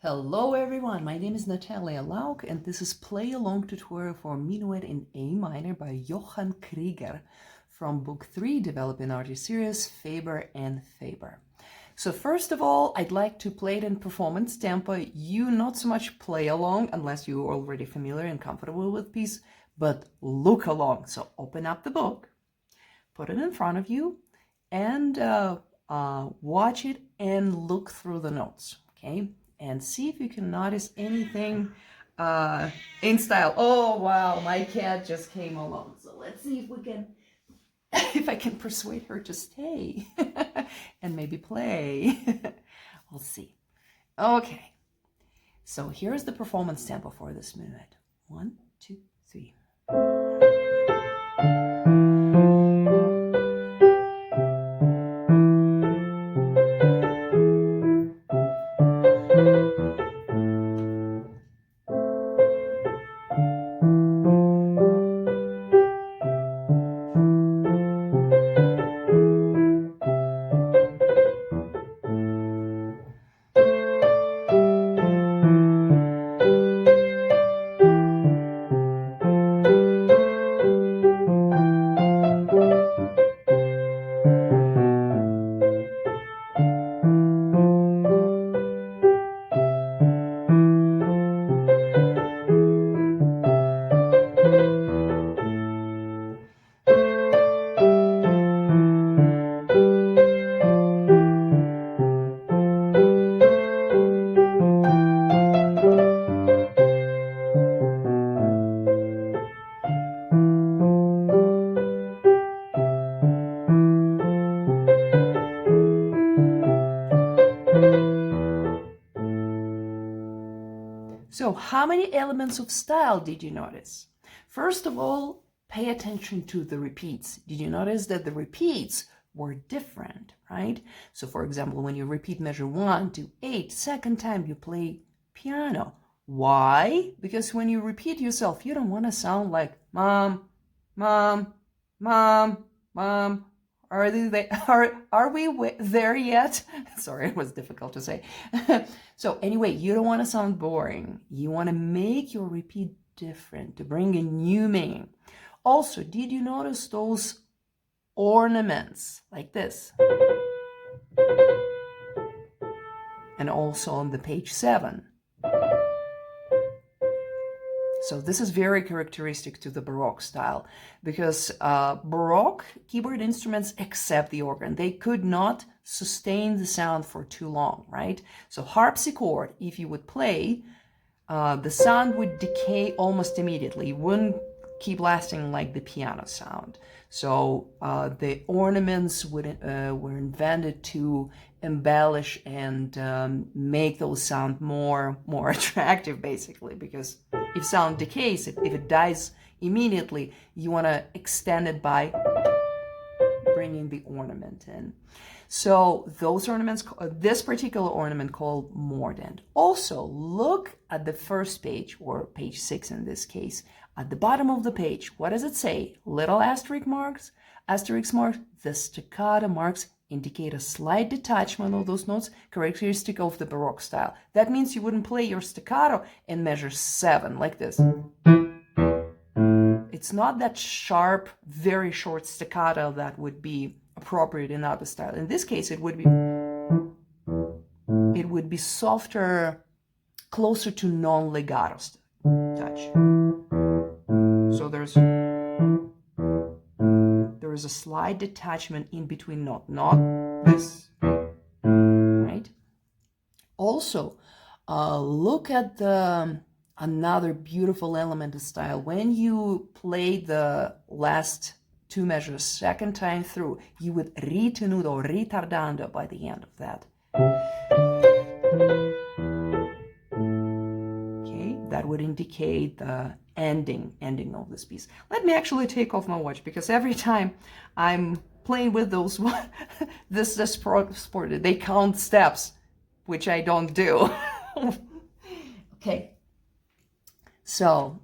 Hello everyone, my name is Natalia Lauk and this is Play Along tutorial for Minuet in A minor by Johann Krieger from Book 3, Developing Artist Series, Faber and Faber. So first of all, I'd like to play it in performance tempo. You not so much play along unless you're already familiar and comfortable with the piece, but look along. So open up the book, put it in front of you and watch it and look through the notes, okay? And see if you can notice anything in style. Oh, wow, my cat just came along. So let's see if we can, if I can persuade her to stay and maybe play. We'll see. Okay, so here's the performance tempo for this minuet. 1, 2, 3. So how many elements of style did you notice? First of all, pay attention to the repeats. Did you notice that the repeats were different, right? So for example, when you repeat measure 1 to 8, second time you play piano. Why? Because when you repeat yourself, you don't want to sound like mom, mom, mom, mom. Are we there yet? Sorry, it was difficult to say. So anyway, you don't want to sound boring. You want to make your repeat different to bring a new meaning. Also, did you notice those ornaments like this? And also on the page 7. So this is very characteristic to the Baroque style because Baroque keyboard instruments accept the organ. They could not sustain the sound for too long, right? So harpsichord, if you would play, the sound would decay almost immediately. It wouldn't keep lasting like the piano sound. So the ornaments were invented to embellish and make those sound more attractive, basically, because if sound decays, if it dies immediately, you want to extend it by bringing the ornament in. So those ornaments, this particular ornament called mordent. Also, look at the first page, or page 6 in this case. At the bottom of the page, what does it say? Little asterisk marks. The staccato marks indicate a slight detachment of those notes, characteristic of the Baroque style. That means you wouldn't play your staccato in measure 7 like this. It's not that sharp, very short staccato that would be appropriate in other style. In this case, it would be softer, closer to non-legato touch. So there is a slight detachment in between note, not this, right? Also, look at another beautiful element of style. When you play the last 2 measures second time through, you would ritenuto or ritardando by the end of that. Okay, that would indicate the ending of this piece. Let me actually take off my watch, because every time I'm playing with those this sport, they count steps, which I don't do. Okay, so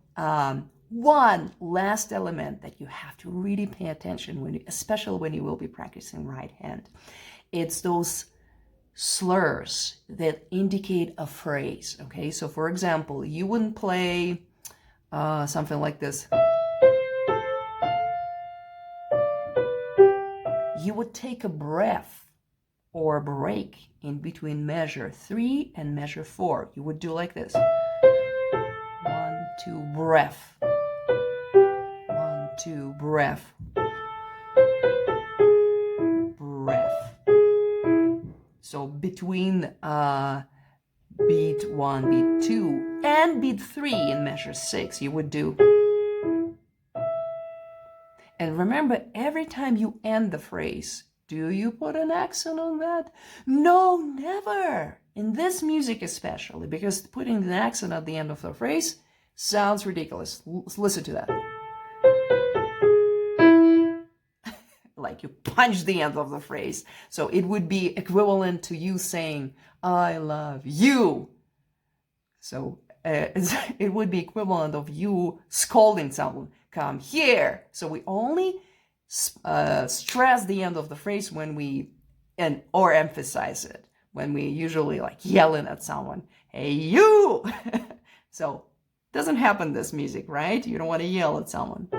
one last element that you have to really pay attention when, especially when you will be practicing right hand. It's those slurs that indicate a phrase. Okay, so for example, you wouldn't play something like this. You would take a breath or a break in between measure 3 and measure 4. You would do like this. 1, 2, breath. 1, 2, breath. Breath. So between beat 1, beat 2, and beat 3 in measure 6, you would do. And remember, every time you end the phrase, do you put an accent on that? No, never. In this music especially, because putting an accent at the end of the phrase sounds ridiculous. Listen to that. Like you punch the end of the phrase. So it would be equivalent to you saying, I love you. So it would be equivalent of you scolding someone, come here. So we only stress the end of the phrase when we, or emphasize it, when we usually like yelling at someone, hey, you. So it doesn't happen in this music, right? You don't want to yell at someone.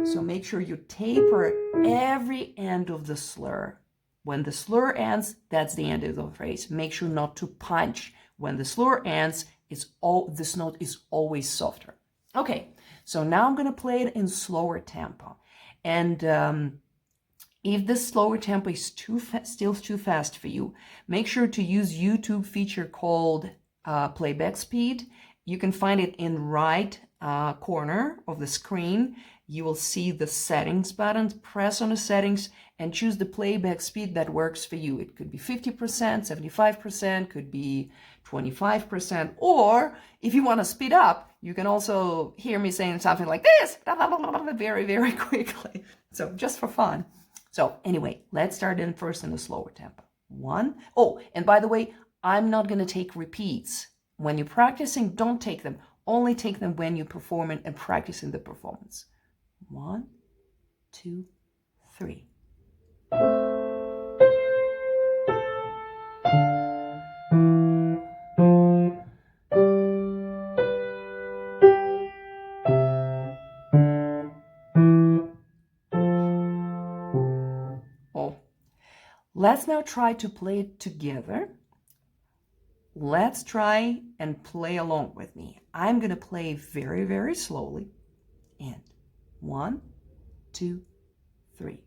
So make sure you taper every end of the slur. When the slur ends, that's the end of the phrase. Make sure not to punch. When the slur ends, this note is always softer. Okay, so now I'm going to play it in slower tempo. And if the slower tempo is still too fast for you, make sure to use YouTube feature called playback speed. You can find it in right corner of the screen. You will see the settings button. Press on the settings and choose the playback speed that works for you. It could be 50%, 75%, could be 25%. Or if you want to speed up, you can also hear me saying something like this, very, very quickly. So just for fun. So anyway, let's start in first in a slower tempo. 1. Oh, and by the way, I'm not going to take repeats. When you're practicing, don't take them. Only take them when you're performing and practicing the performance. 1, 2, 3. Oh, let's now try to play it together. Let's try and play along with me. I'm going to play very, very slowly. And 1, 2, 3.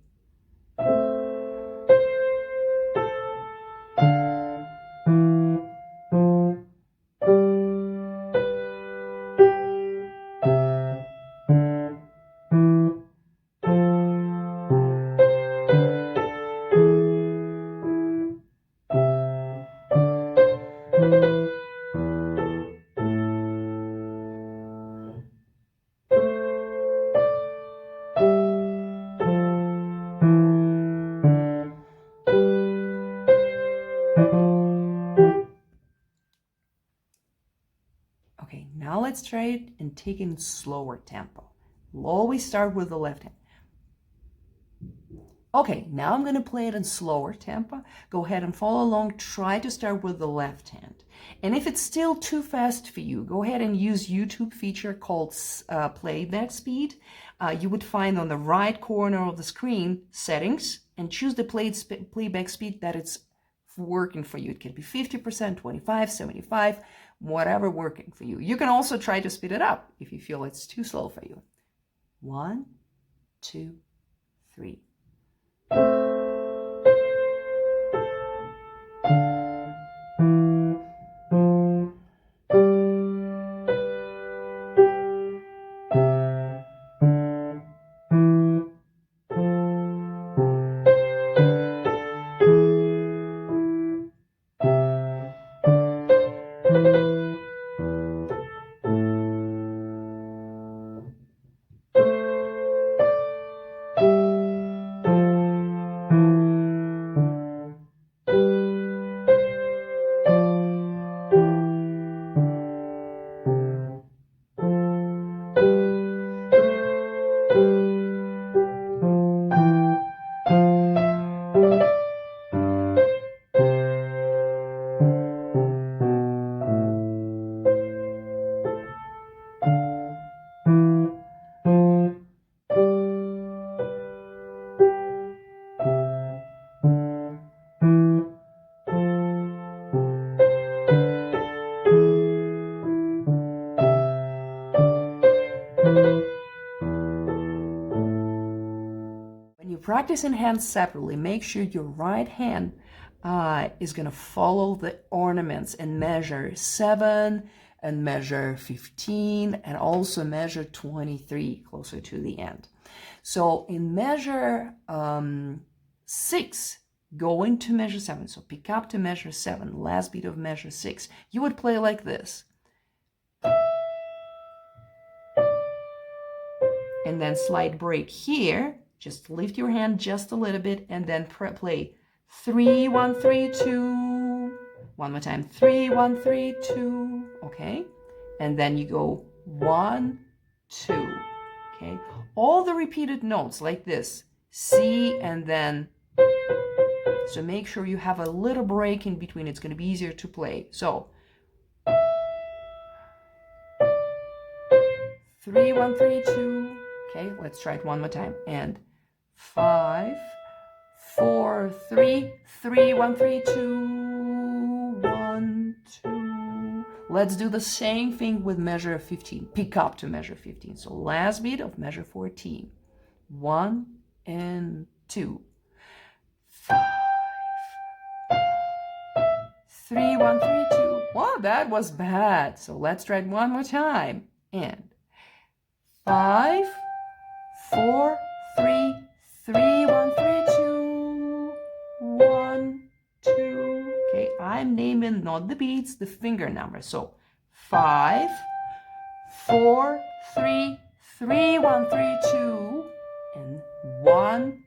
Okay, now let's try it and take it in slower tempo. We'll always start with the left hand. Okay, now I'm going to play it in slower tempo. Go ahead and follow along. Try to start with the left hand. And if it's still too fast for you, go ahead and use YouTube feature called playback speed. You would find on the right corner of the screen settings and choose the playback speed that it's working for you. It can be 50%, 25, 75, whatever working for you. You can also try to speed it up if you feel it's too slow for you. 1, 2, 3. practicing hands separately, make sure your right hand is going to follow the ornaments and measure 7 and measure 15 and also measure 23 closer to the end. So in measure 6, go into measure 7. So pick up to measure 7, last beat of measure 6. You would play like this. And then slight break here. Just lift your hand just a little bit and then play 3, 1, 3, 2. One more time. 3, 1, 3, 2. Okay. And then you go 1, 2. Okay. All the repeated notes like this. C and then. So make sure you have a little break in between. It's going to be easier to play. So 3, 1, 3, 2. Okay, let's try it one more time. And 5, 4, 3, 3, 1, 3, 2, 1, 2. Let's do the same thing with measure 15. Pick up to measure 15. So last beat of measure 14. 1 and 2. 5, 3, 1, 3, 2. Wow, that was bad. So let's try it one more time. And 5, 4, 3, 3, 1, 3, 2, 1, 2. Okay, I'm naming not the beats, the finger numbers. So 5, 4, 3, 3, 1, 3, 2, and 1,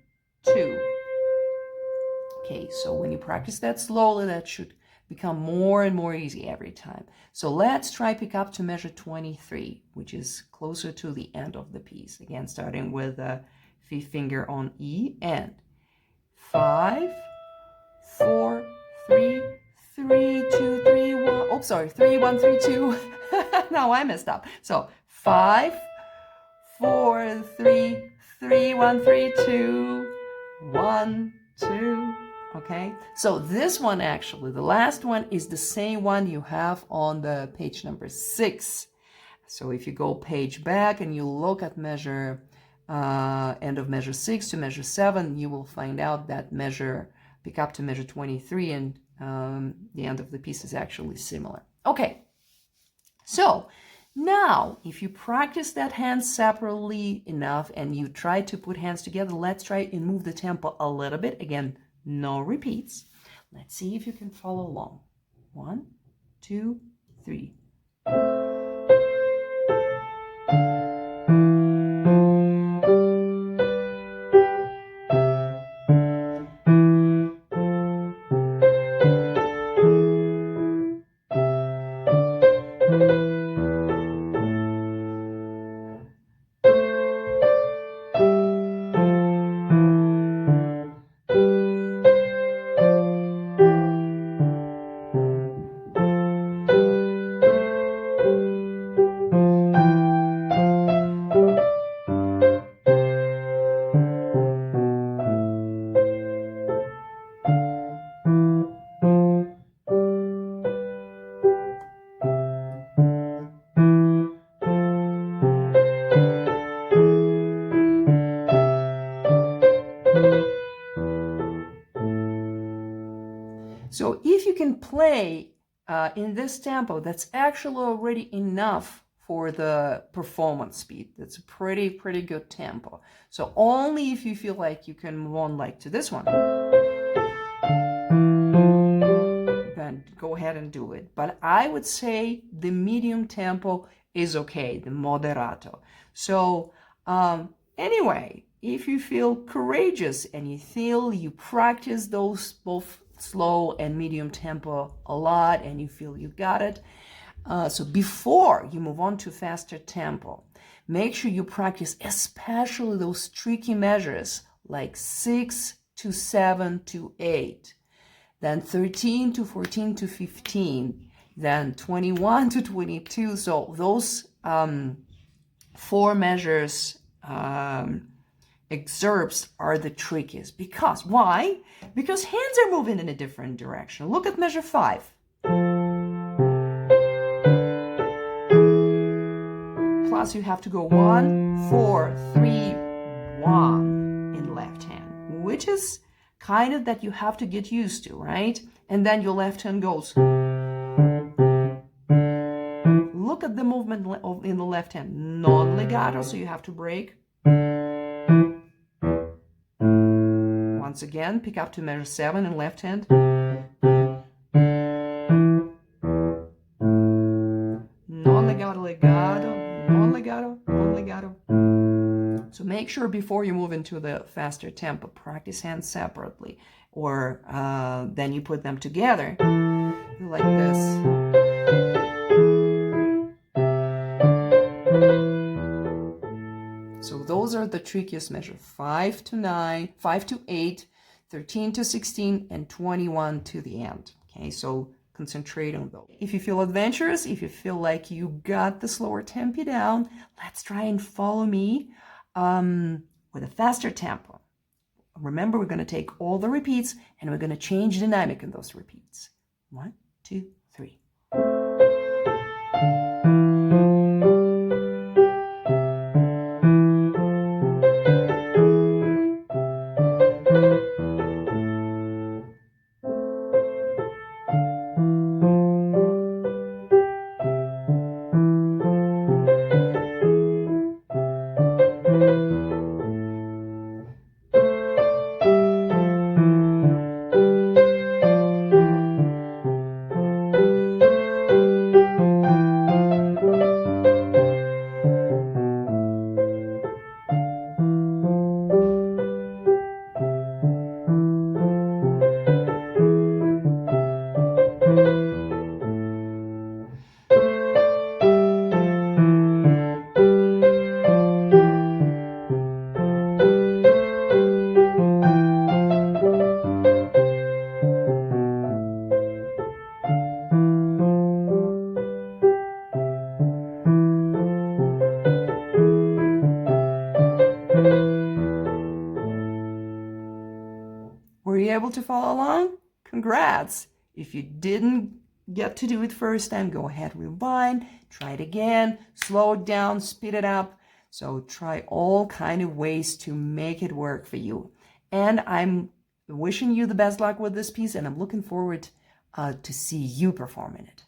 2. Okay, so when you practice that slowly, that should become more and more easy every time. So let's try pick up to measure 23, which is closer to the end of the piece. Again, starting with the fifth finger on E and 5, 4, 3, 3, 2, 3, 1. Oh, sorry, 3, 1, 3, 2. Now I messed up. So 5, 4, 3, 3, 1, 3, 2, 1, 2. Okay, so this one actually, the last one is the same one you have on the page number 6. So if you go page back and you look at measure, end of measure 6 to measure 7, you will find out that measure, pick up to measure 23 and the end of the piece is actually similar. Okay, so now if you practice that hand separately enough and you try to put hands together, let's try and move the tempo a little bit. Again, no repeats. Let's see if you can follow along. 1, 2, 3. So if you can play in this tempo, that's actually already enough for the performance speed. That's a pretty good tempo. So only if you feel like you can move on like to this one, then go ahead and do it. But I would say the medium tempo is okay, the moderato. So anyway, if you feel courageous and you feel you practice those both slow and medium tempo a lot and you feel you got it, so before you move on to faster tempo, make sure you practice especially those tricky measures like 6 to 7 to 8, then 13 to 14 to 15, then 21 to 22. So those 4 measures excerpts are the trickiest. Because why? Because hands are moving in a different direction. Look at measure 5. Plus you have to go 1, 4, 3, 1 in left hand. which is kind of that you have to get used to, right? And then your left hand goes. Look at the movement in the left hand, non-legato, so you have to break. Once again, pick up to measure 7 in left hand. Non-legato, legato, non-legato, non-legato. So make sure before you move into the faster tempo, practice hands separately, or then you put them together like this. So those are the trickiest measures: 5 to 9, 5 to 8, 13 to 16, and 21 to the end. Okay, so concentrate on those. If you feel adventurous, if you feel like you got the slower tempi down, let's try and follow me with a faster tempo. Remember, we're going to take all the repeats and we're going to change dynamic in those repeats. 1, 2, 3. Were you able to follow along? Congrats! If you didn't get to do it first time, go ahead, rewind, try it again, slow it down, speed it up. So try all kind of ways to make it work for you. And I'm wishing you the best luck with this piece, and I'm looking forward to see you performing it.